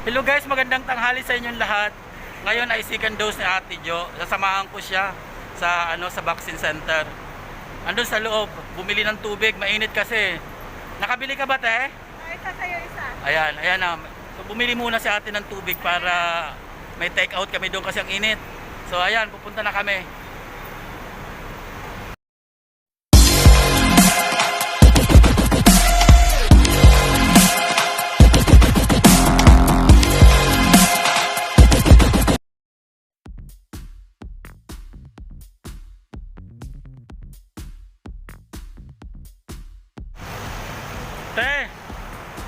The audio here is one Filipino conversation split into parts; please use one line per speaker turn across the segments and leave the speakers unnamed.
Hello guys, magandang tanghali sa inyong lahat. Ngayon ay second dose ni Ate Jo. Sasamahan ko siya sa sa vaccine center. Andun sa loob, bumili ng tubig, mainit kasi. Nakabili ka ba, te?
Isa sa'yo, isa.
Ayan na. So, bumili muna si Ate ng tubig para may take out kami doon kasi ang init. So ayan, pupunta na kami. Te,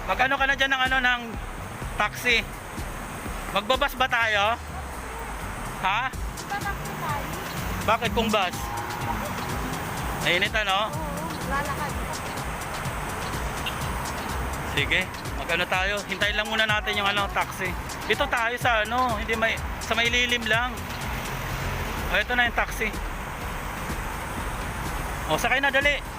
magano ka na dyan ng taxi? Magbabas ba tayo? Ha?
Tatakbo tayo.
Bakit kung bus? Nainit ano?
Oo, lalakad.
Sige, magano tayo? Hintayin lang muna natin yung taxi. Dito tayo sa hindi sa may lilim lang. O, ito na yung taxi. O, sakay na, dali.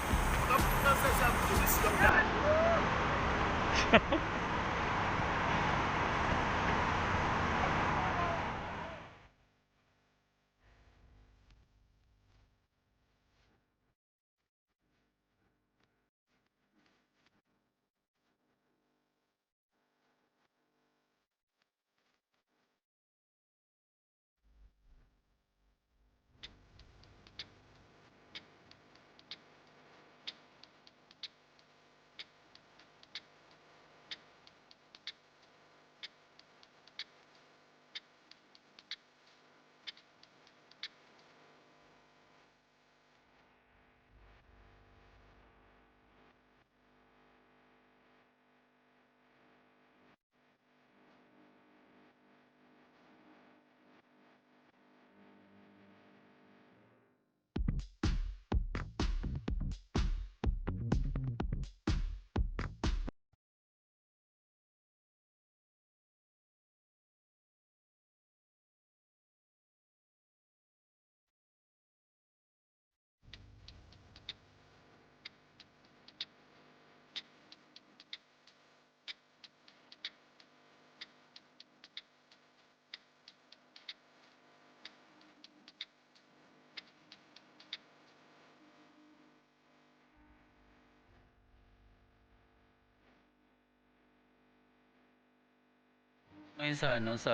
Ngayon sa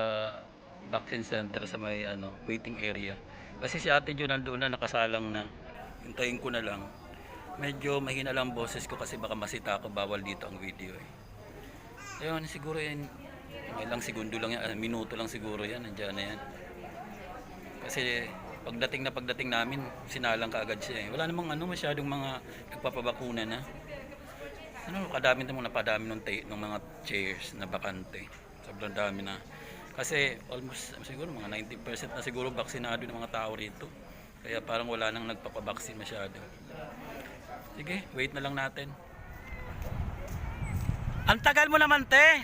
vaccine center sa may waiting area. Kasi si Ate Jo nandoon na nakasalang na. Hintayin ko na lang. Medyo mahina lang boses ko kasi baka masita ako, bawal dito ang video eh. Ayun, siguro yan ilang segundo lang yan, minuto lang siguro yan, nandiyan na yan. Kasi pagdating namin, sinalang kaagad siya eh. Wala namang masyadong mga nagpapabakuna na. Kadami namang napadami ng mga chairs na bakante. Sobrang dami na. Kasi almost siguro mga 90% na siguro baksinado ng mga tao rito. Kaya parang wala nang nagpapabaksin masyado. Sige, wait na lang natin. Ang tagal mo naman, te.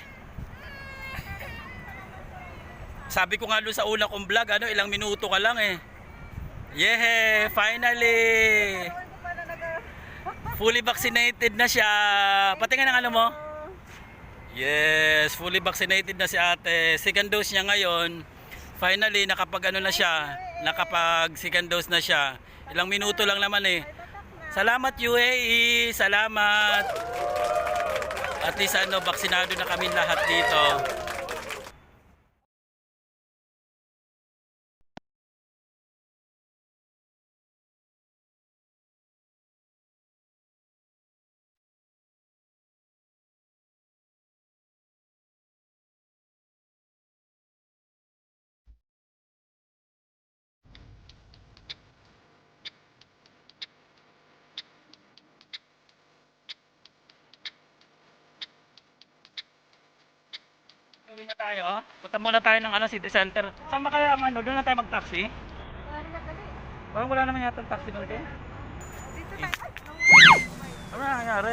Sabi ko nga doon sa una kong vlog, ilang minuto ka lang eh. Yeah, finally. Fully vaccinated na siya. Patingin ng mo? Yes, fully vaccinated na si Ate. Second dose niya ngayon. Finally, nakapag na siya. Nakapag second dose na siya. Ilang minuto lang naman eh. Salamat UAE. Salamat. At least vaksinado na kami lahat dito. Uwi na tayo. Punta muna tayo ng city center. Saan ba kaya ang doon na tayo mag-taxi? Parang wala naman yata taxi doon kayo.
Dito tayo.
Ano na nangyari?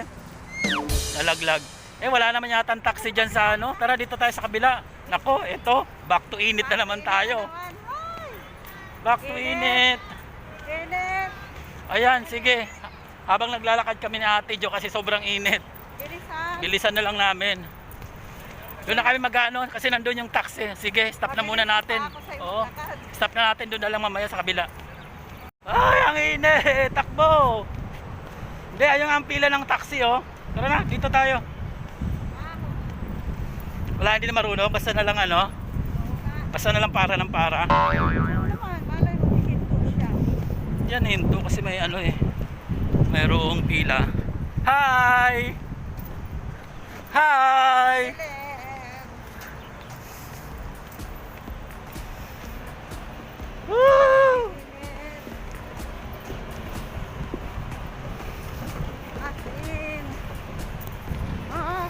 Nalaglag. Wala naman yata taxi dyan sa Tara dito tayo sa kabila. Nako, ito. Back to init na naman tayo. Back to init.
Init.
Ayan, sige. Habang naglalakad kami ni Ate Jo kasi sobrang init.
Bilisan.
Bilisan na lang namin. Doon na kami mag-ano kasi nandun yung taxi. Sige, stop na muna natin. Oo. Stop na natin doon na lang mamaya sa kabila. Ay, ang init! Takbo! Hindi, ayun nga ang pila ng taxi, oh. Tara na, dito tayo. Wala, hindi na marunong. Basta na lang ano. Basta na lang para ng para.
Naman, malay mo, hihinto siya.
Yan, hinto kasi may ano eh. Mayroong pila. Hi! Hi!
Kenneth.
Woo!
Asin. Oo.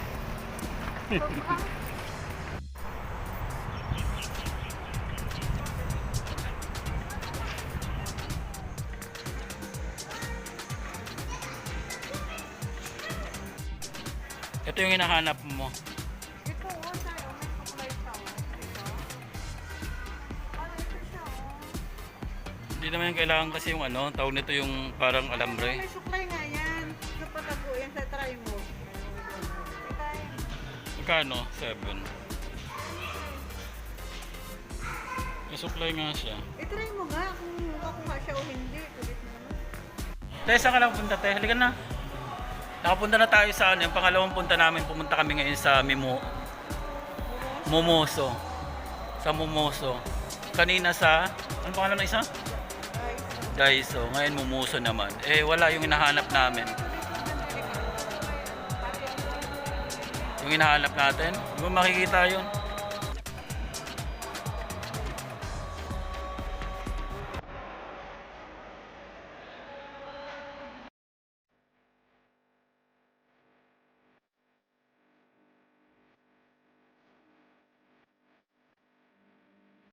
Sobrang.
Ito yung hinahanap mo.
Ito, oh, tayo. May supply siya, oh. Ito. Ano ito siya, oh.
Hindi naman yung kailangan kasi yung ano, tawag nito yung parang alambre.
May supply nga yan. Ito patago yan sa try mo. Ito yan.
Magkano? 7. May supply nga siya.
I-try mo nga kung makuha siya o hindi. Kulit mo naman.
Te, saan ka lang punta, te? Halika na. Nakapunta na tayo sa ano, yung pangalawang punta namin, pumunta kami ngayon sa Momoso. Sa Momoso. Kanina sa, ano pangalan na isa? Daiso. Ngayon Momoso naman. Eh, wala yung hinahanap namin. Yung hinahanap natin, di ba makikita yun?